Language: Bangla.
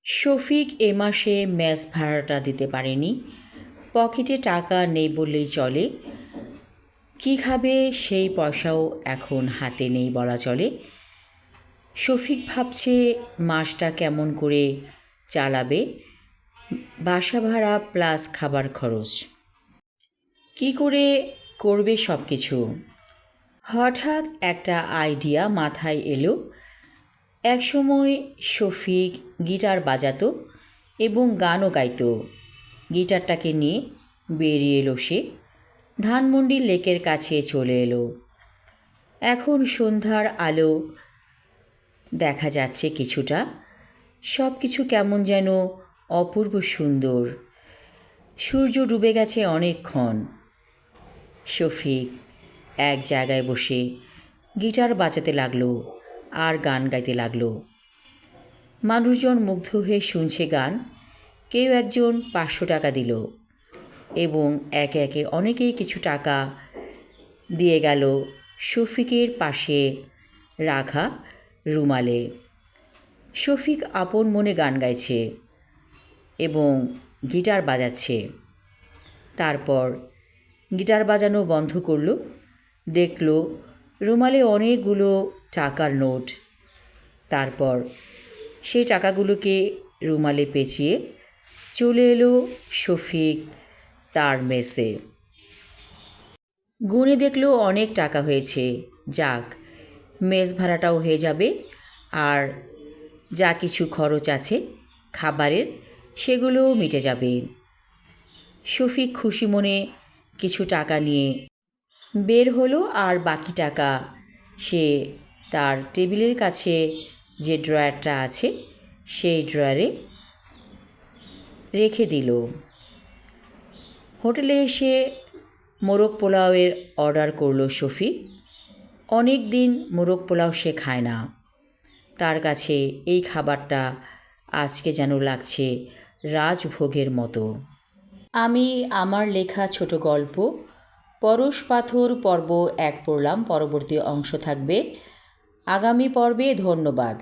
শফিক এ মাসে মেস ভাড়াটা দিতে পারেনি। পকেটে টাকা নেই বললেই চলে। কী খাবে সেই পয়সাও এখন হাতে নেই বলা চলে। শফিক ভাবছে মাসটা কেমন করে চালাবে, বাসা ভাড়া প্লাস খাবার খরচ। কী করে করবে সব কিছু। হঠাৎ একটা আইডিয়া মাথায় এলো। একসময় শফিক গিটার বাজাতো এবং গানও গাইতো। গিটারটাকে নিয়ে বেরিয়ে এলো সে। ধানমন্ডি লেকের কাছে চলে এলো। এখন সন্ধ্যার আলো দেখা যাচ্ছে কিছুটা। সব কিছু কেমন যেন অপূর্ব সুন্দর। সূর্য ডুবে গেছে অনেকক্ষণ। শফিক এক জায়গায় বসে গিটার বাজাতে লাগলো আর গান গাইতে লাগলো। মানুষজন মুগ্ধ হয়ে শুনছে গান। কেউ একজন 500 টাকা দিল এবং একে একে অনেকেই কিছু টাকা দিয়ে গেল শফিকের পাশে রাখা রুমালে। শফিক আপন মনে গান গাইছে এবং গিটার বাজাচ্ছে। তারপর গিটার বাজানো বন্ধ করল। দেখল রুমালে অনেকগুলো টাকার নোট। তারপর সেই টাকাগুলোকে রুমালে পেঁচিয়ে চলে এলো শফিক তার মেসে। গুনে দেখলো অনেক টাকা হয়েছে। যাক, মেস ভাড়াটাও হয়ে যাবে, আর যা কিছু খরচ আছে খাবারের সেগুলোও মিটে যাবে। শফিক খুশি মনে কিছু টাকা নিয়ে বের হলো আর বাকি টাকা সে তার টেবিলের কাছে যে ড্রয়ারটা আছে সেই ড্রয়ারে রেখে দিল। হোটেলে এসে মোরগ পোলাওয়ের অর্ডার করলো শফিক। অনেক দিন মোরগ পোলাও সে খায় না। তার কাছে এই খাবারটা আজকে যেন লাগছে রাজভোগের মতো। আমি আমার লেখা ছোট গল্প পরশ পাথর পর্ব 1 পড়লাম। পরবর্তী অংশ থাকবে আগামী পর্বে। ধন্যবাদ।